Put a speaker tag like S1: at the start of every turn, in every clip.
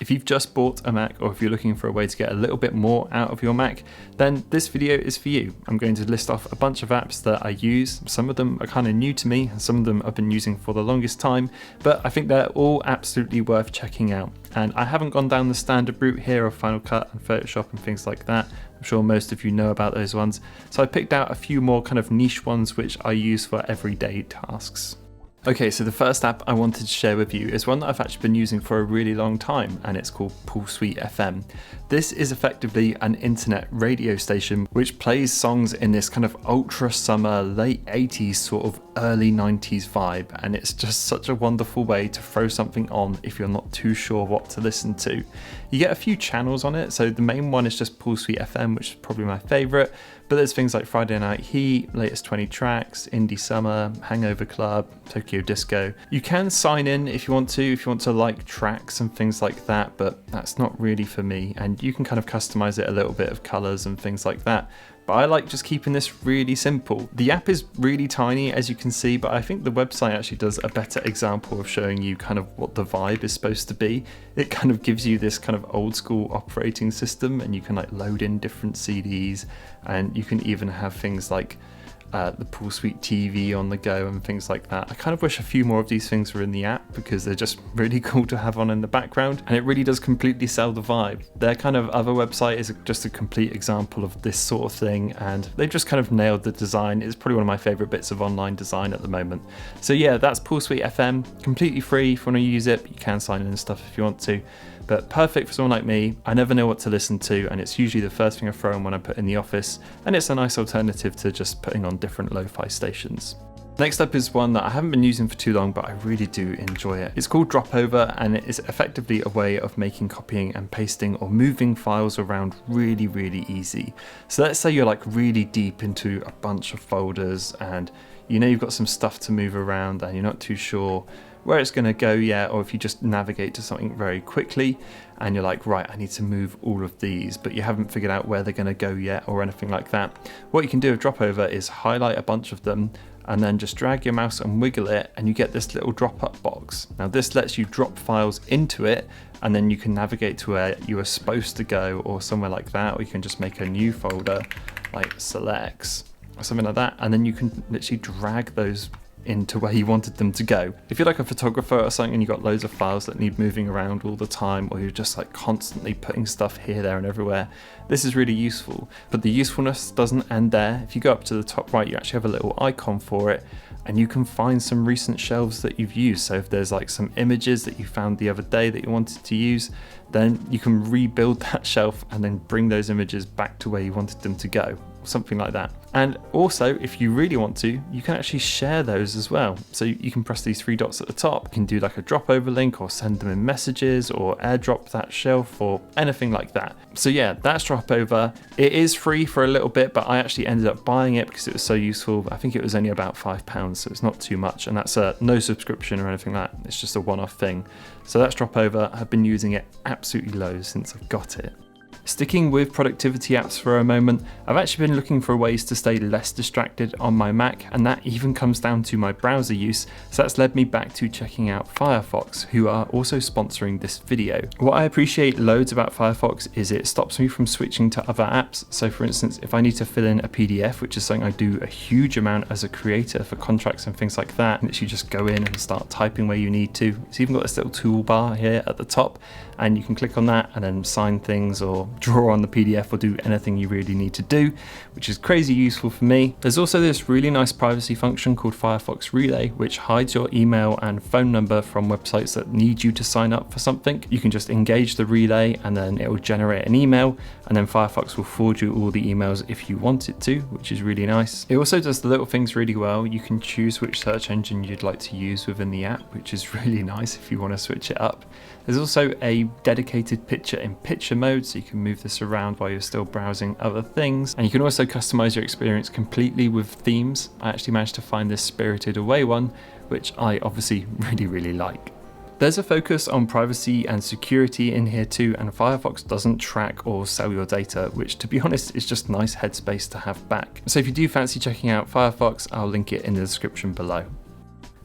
S1: If you've just bought a Mac, or if you're looking for a way to get a little bit more out of your Mac, then this video is for you. I'm going to list off a bunch of apps that I use. Some of them are kind of new to me, and some of them I've been using for the longest time, but I think they're all absolutely worth checking out. And I haven't gone down the standard route here of Final Cut and Photoshop and things like that. I'm sure most of you know about those ones. So I picked out a few more kind of niche ones which I use for everyday tasks. Okay, so the first app I wanted to share with you is one that I've actually been using for a really long time, and it's called Suite FM. This is effectively an internet radio station which plays songs in this kind of ultra summer, late 80s sort of early 90s vibe, and it's just such a wonderful way to throw something on if you're not too sure what to listen to. You get a few channels on it, so the main one is just Suite FM, which is probably my favourite, but there's things like Friday Night Heat, Latest 20 Tracks, Indie Summer, Hangover Club, Tokyo Disco. You can sign in if you want to like tracks and things like that, but that's not really for me, and you can kind of customize it a little bit of colours and things like that. But I like just keeping this really simple. The app is really tiny, as you can see, but I think the website actually does a better example of showing you kind of what the vibe is supposed to be. It kind of gives you this kind of old school operating system, and you can like load in different CDs, and you can even have things like the Pool Suite TV on the go and things like that. I kind of wish a few more of these things were in the app because they're just really cool to have on in the background, and it really does completely sell the vibe. Their kind of other website is just a complete example of this sort of thing, and they've just kind of nailed the design. It's probably one of my favorite bits of online design at the moment. So yeah, that's Pool Suite FM, completely free if you want to use it. You can sign in and stuff if you want to, but perfect for someone like me. I never know what to listen to, and it's usually the first thing I throw on when I put in the office, and it's a nice alternative to just putting on different lo-fi stations. Next up is one that I haven't been using for too long, but I really do enjoy it. It's called Dropover, and it is effectively a way of making copying and pasting or moving files around really, really easy. So let's say you're like really deep into a bunch of folders, and you know you've got some stuff to move around and you're not too sure where it's going to go yet, or if you just navigate to something very quickly and you're like, right, I need to move all of these, but you haven't figured out where they're going to go yet or anything like that. What you can do with Dropover is highlight a bunch of them and then just drag your mouse and wiggle it, and you get this little drop-up box. Now this lets you drop files into it, and then you can navigate to where you were supposed to go or somewhere like that, or you can just make a new folder like selects or something like that, and then you can literally drag those into where you wanted them to go. If you're like a photographer or something and you've got loads of files that need moving around all the time, or you're just like constantly putting stuff here, there and everywhere, this is really useful. But the usefulness doesn't end there. If you go up to the top right, you actually have a little icon for it, and you can find some recent shelves that you've used. So if there's like some images that you found the other day that you wanted to use, then you can rebuild that shelf and then bring those images back to where you wanted them to go, something like that. And also, if you really want to, you can actually share those as well. So you can press these three dots at the top, you can do like a drop over link or send them in messages or airdrop that shelf or anything like that. So yeah, that's Dropover. It is free for a little bit, but I actually ended up buying it because it was so useful. I think it was only about £5, so it's not too much, and that's no subscription or anything like that. It's just a one-off thing. So that's Dropover. I've been using it absolutely loads since I've got it. Sticking with productivity apps for a moment, I've actually been looking for ways to stay less distracted on my Mac, and that even comes down to my browser use, so that's led me back to checking out Firefox, who are also sponsoring this video. What I appreciate loads about Firefox is it stops me from switching to other apps. So for instance, if I need to fill in a PDF, which is something I do a huge amount as a creator for contracts and things like that, and literally just go in and start typing where you need to. It's even got this little toolbar here at the top, and you can click on that and then sign things or draw on the PDF or do anything you really need to do, which is crazy useful for me. There's also this really nice privacy function called Firefox Relay, which hides your email and phone number from websites that need you to sign up for something. You can just engage the relay and then it will generate an email, and then Firefox will forward you all the emails if you want it to, which is really nice. It also does the little things really well. You can choose which search engine you'd like to use within the app, which is really nice if you want to switch it up. There's also a dedicated picture-in-picture mode, so you can move this around while you're still browsing other things. And you can also customize your experience completely with themes. I actually managed to find this Spirited Away one, which I obviously really like. There's a focus on privacy and security in here too, and Firefox doesn't track or sell your data, which to be honest is just nice headspace to have back. So if you do fancy checking out Firefox, I'll link it in the description below.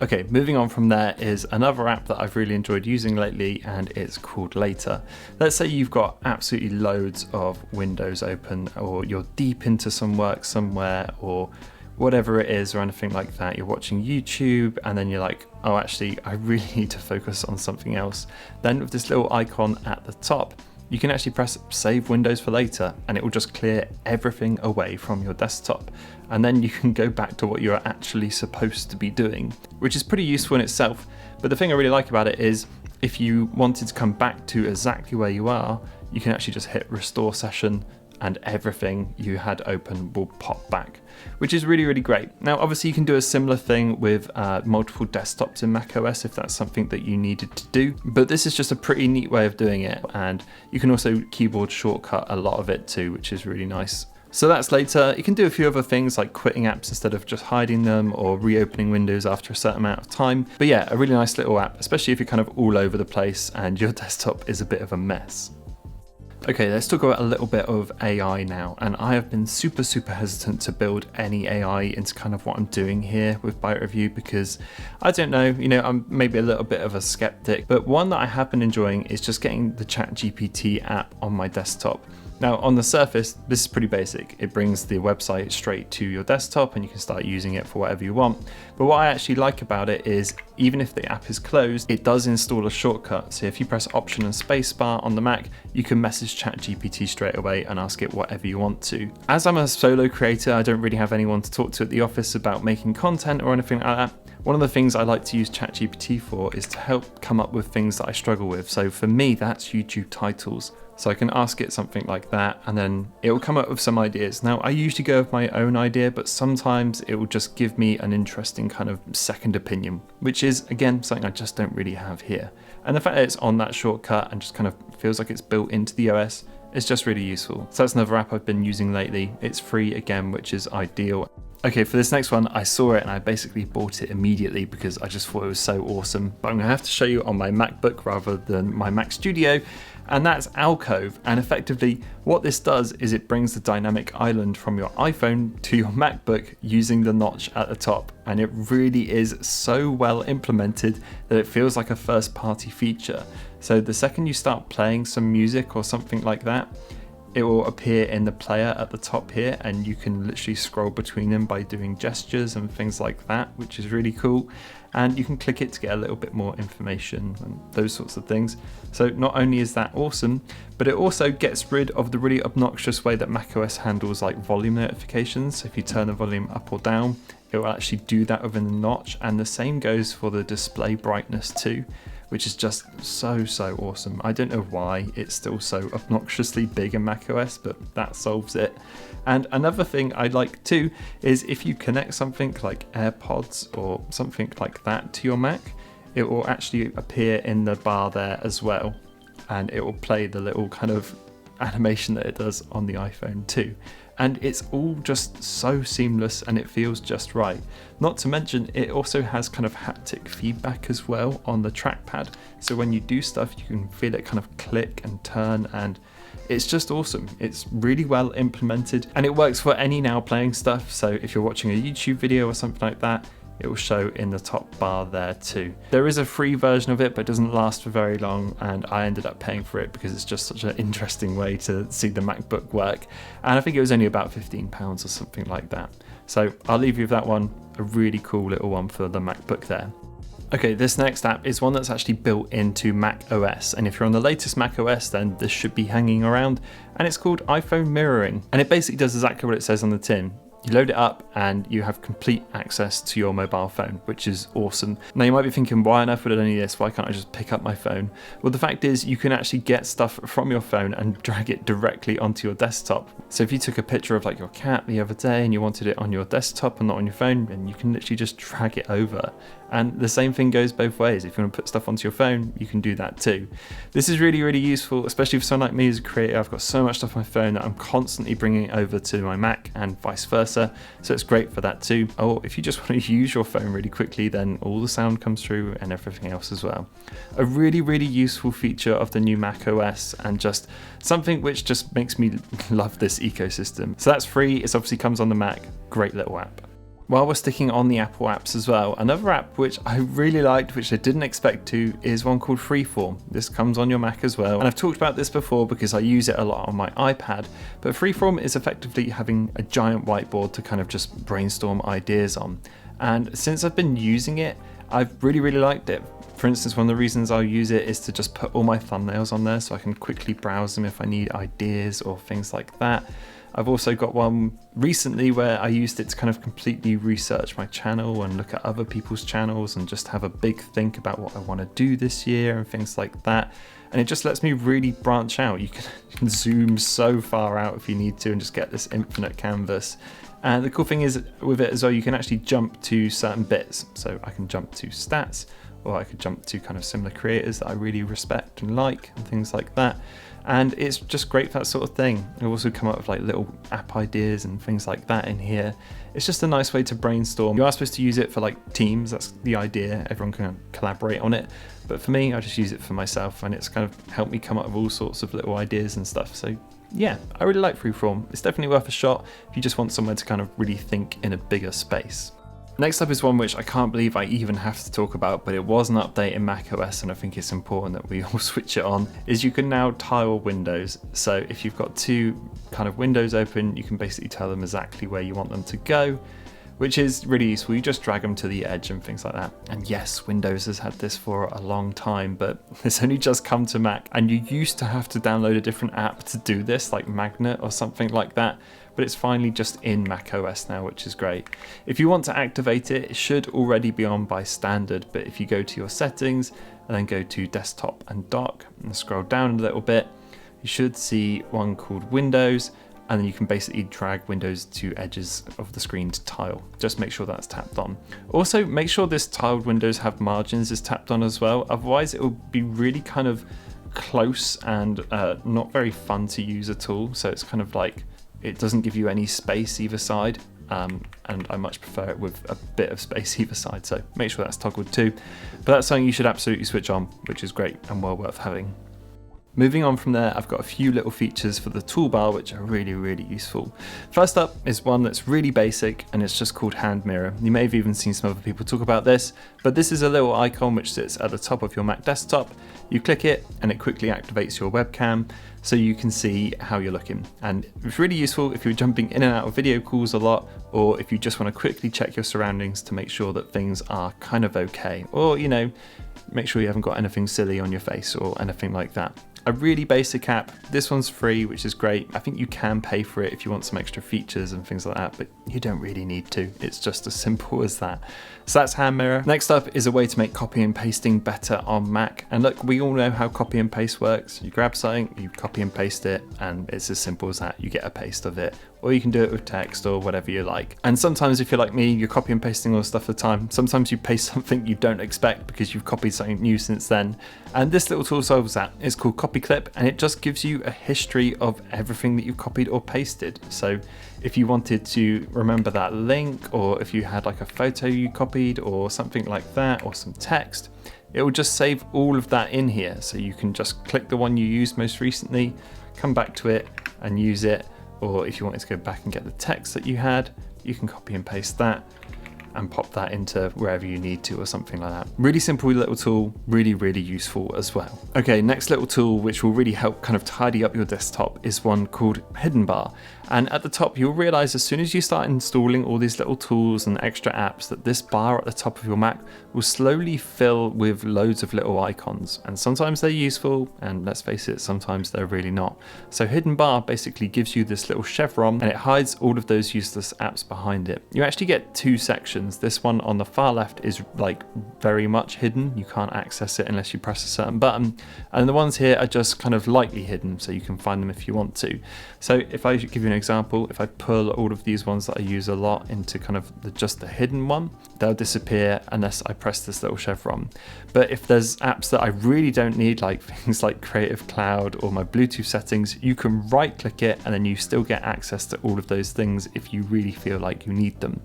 S1: Okay, moving on from there is another app that I've really enjoyed using lately, and it's called Later. Let's say you've got absolutely loads of windows open, or you're deep into some work somewhere, or whatever it is, or anything like that. You're watching YouTube and then you're like, oh, actually, I really need to focus on something else. Then with this little icon at the top, you can actually press Save Windows for Later, and it will just clear everything away from your desktop. And then you can go back to what you're actually supposed to be doing, which is pretty useful in itself. But the thing I really like about it is if you wanted to come back to exactly where you are, you can actually just hit Restore Session and everything you had open will pop back, which is really, really great. Now, obviously you can do a similar thing with multiple desktops in macOS if that's something that you needed to do, but this is just a pretty neat way of doing it. And you can also keyboard shortcut a lot of it too, which is really nice. So that's Later. You can do a few other things like quitting apps instead of just hiding them, or reopening windows after a certain amount of time. But yeah, a really nice little app, especially if you're kind of all over the place and your desktop is a bit of a mess. Okay, let's talk about a little bit of AI now, and I have been super hesitant to build any AI into kind of what I'm doing here with Byte Review, because I don't know, I'm maybe a little bit of a skeptic, but one that I have been enjoying is just getting the ChatGPT app on my desktop. Now, on the surface, this is pretty basic. It brings the website straight to your desktop and you can start using it for whatever you want. But what I actually like about it is, even if the app is closed, it does install a shortcut. So if you press Option and Spacebar on the Mac, you can message ChatGPT straight away and ask it whatever you want to. As I'm a solo creator, I don't really have anyone to talk to at the office about making content or anything like that. One of the things I like to use ChatGPT for is to help come up with things that I struggle with. So for me, that's YouTube titles. So I can ask it something like that and then it will come up with some ideas. Now, I usually go with my own idea, but sometimes it will just give me an interesting kind of second opinion, which is, again, something I just don't really have here. And the fact that it's on that shortcut and just kind of feels like it's built into the OS is just really useful. So that's another app I've been using lately. It's free again, which is ideal. Okay, for this next one, I saw it and I basically bought it immediately because I just thought it was so awesome. But I'm gonna have to show you on my MacBook rather than my Mac Studio, and that's Alcove. And effectively, what this does is it brings the dynamic island from your iPhone to your MacBook using the notch at the top. And it really is so well implemented that it feels like a first-party feature. So the second you start playing some music or something like that, it will appear in the player at the top here, and you can literally scroll between them by doing gestures and things like that, which is really cool. And you can click it to get a little bit more information and those sorts of things. So not only is that awesome, but it also gets rid of the really obnoxious way that macOS handles like volume notifications. So if you turn the volume up or down, it will actually do that within the notch. And the same goes for the display brightness too, which is just so awesome. I don't know why it's still so obnoxiously big in macOS, but that solves it. And another thing I like too is if you connect something like AirPods or something like that to your Mac, it will actually appear in the bar there as well, and it will play the little kind of animation that it does on the iPhone too. And it's all just so seamless and it feels just right. Not to mention, it also has kind of haptic feedback as well on the trackpad. So when you do stuff, you can feel it kind of click and turn, and it's just awesome. It's really well implemented and it works for any now playing stuff. So if you're watching a YouTube video or something like that, it will show in the top bar there too. There is a free version of it, but it doesn't last for very long, and I ended up paying for it because it's just such an interesting way to see the MacBook work. And I think it was only about £15 or something like that. So I'll leave you with that one, a really cool little one for the MacBook there. Okay, this next app is one that's actually built into Mac OS, and if you're on the latest Mac OS, then this should be hanging around, and it's called iPhone Mirroring. And it basically does exactly what it says on the tin. You load it up and you have complete access to your mobile phone, which is awesome. Now you might be thinking, why on earth would I need this? Why can't I just pick up my phone? Well, the fact is you can actually get stuff from your phone and drag it directly onto your desktop. So if you took a picture of like your cat the other day and you wanted it on your desktop and not on your phone, then you can literally just drag it over. And the same thing goes both ways. If you want to put stuff onto your phone, you can do that too. This is really useful, especially for someone like me as a creator. I've got so much stuff on my phone that I'm constantly bringing over to my Mac and vice versa. So it's great for that too. Or if you just want to use your phone really quickly, then all the sound comes through and everything else as well. A really useful feature of the new Mac OS, and just something which just makes me love this ecosystem. So that's free. It obviously comes on the Mac. Great little app. While we're sticking on the Apple apps as well, another app which I really liked, which I didn't expect to, is one called Freeform. This comes on your Mac as well, and I've talked about this before because I use it a lot on my iPad, but Freeform is effectively having a giant whiteboard to kind of just brainstorm ideas on. And since I've been using it, I've really liked it. For instance, one of the reasons I'll use it is to just put all my thumbnails on there so I can quickly browse them if I need ideas or things like that. I've also got one recently where I used it to kind of completely research my channel and look at other people's channels and just have a big think about what I want to do this year and things like that. And it just lets me really branch out. You can zoom so far out if you need to and just get this infinite canvas. And the cool thing is with it as well, you can actually jump to certain bits. So I can jump to stats, or I could jump to kind of similar creators that I really respect and like and things like that. And it's just great for that sort of thing. I've also come up with like little app ideas and things like that in here. It's just a nice way to brainstorm. You are supposed to use it for like teams, that's the idea. Everyone can collaborate on it. But for me, I just use it for myself, and it's kind of helped me come up with all sorts of little ideas and stuff. So yeah, I really like Freeform. It's definitely worth a shot if you just want somewhere to kind of really think in a bigger space. Next up is one which I can't believe I even have to talk about, but it was an update in macOS and I think it's important that we all switch it on, is you can now tile windows. So if you've got two kind of windows open, you can basically tell them exactly where you want them to go, which is really useful. You just drag them to the edge and things like that. And yes, Windows has had this for a long time, but it's only just come to Mac, and you used to have to download a different app to do this, like Magnet or something like that. But it's finally just in macOS now, which is great. If you want to activate it, it should already be on by standard, but if you go to your settings and then go to desktop and dock and scroll down a little bit, you should see one called Windows, and then you can basically drag windows to edges of the screen to tile. Just make sure that's tapped on. Also, make sure this tiled windows have margins is tapped on as well, otherwise it will be really kind of close and not very fun to use at all. So it's kind of like, it doesn't give you any space either side, and I much prefer it with a bit of space either side, so make sure that's toggled too. But that's something you should absolutely switch on, which is great and well worth having. Moving on from there, I've got a few little features for the toolbar which are really useful. First up is one that's really basic, and it's just called Hand Mirror. You may have even seen some other people talk about this, but this is a little icon which sits at the top of your Mac desktop. You click it and it quickly activates your webcam so you can see how you're looking. And it's really useful if you're jumping in and out of video calls a lot, or if you just want to quickly check your surroundings to make sure that things are kind of okay, or make sure you haven't got anything silly on your face or anything like that. A really basic app. This one's free, which is great. I think you can pay for it if you want some extra features and things like that, but you don't really need to. It's just as simple as that. So that's Hand Mirror. Next up is a way to make copy and pasting better on Mac. And look, we all know how copy and paste works. You grab something, you copy and paste it, and it's as simple as that. You get a paste of it. Or you can do it with text or whatever you like. And sometimes if you're like me, you're copy and pasting all the stuff at the time. Sometimes you paste something you don't expect because you've copied something new since then. And this little tool solves that. It's called Copy Clip, and it just gives you a history of everything that you've copied or pasted. So if you wanted to remember that link, or if you had like a photo you copied or something like that, or some text, it will just save all of that in here. So you can just click the one you used most recently, come back to it and use it. Or if you wanted to go back and get the text that you had, you can copy and paste that and pop that into wherever you need to or something like that. Really simple little tool, really useful as well. Okay, next little tool which will really help kind of tidy up your desktop is one called Hidden Bar. And at the top, you'll realize as soon as you start installing all these little tools and extra apps that this bar at the top of your Mac will slowly fill with loads of little icons. And sometimes they're useful, and let's face it, sometimes they're really not. So Hidden Bar basically gives you this little chevron, and it hides all of those useless apps behind it. You actually get two sections. This one on the far left is like very much hidden. You can't access it unless you press a certain button. And the ones here are just kind of lightly hidden, so you can find them if you want to. So if I give you an example, if I pull all of these ones that I use a lot into kind of just the hidden one, they'll disappear unless I press this little chevron. But if there's apps that I really don't need, like things like Creative Cloud or my Bluetooth settings, you can right click it and then you still get access to all of those things if you really feel like you need them.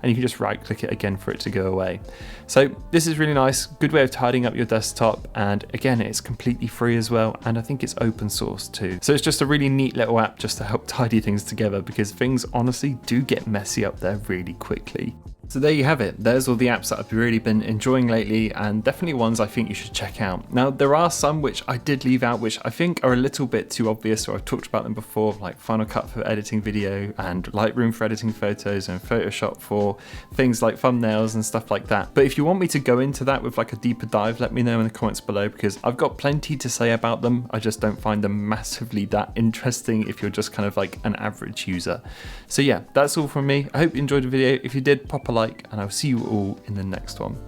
S1: And you can just right click it again for it to go away. So this is really nice, good way of tidying up your desktop, and again, it's completely free as well, and I think it's open source too. So it's just a really neat little app just to help tidy things together, because things honestly do get messy up there really quickly. So there you have it. There's all the apps that I've really been enjoying lately, and definitely ones I think you should check out. Now, there are some which I did leave out, which I think are a little bit too obvious, or I've talked about them before, like Final Cut for editing video, and Lightroom for editing photos, and Photoshop for things like thumbnails and stuff like that. But if you want me to go into that with like a deeper dive, let me know in the comments below, because I've got plenty to say about them. I just don't find them massively that interesting if you're just kind of like an average user. So yeah, that's all from me. I hope you enjoyed the video. If you did, pop a like, and I'll see you all in the next one.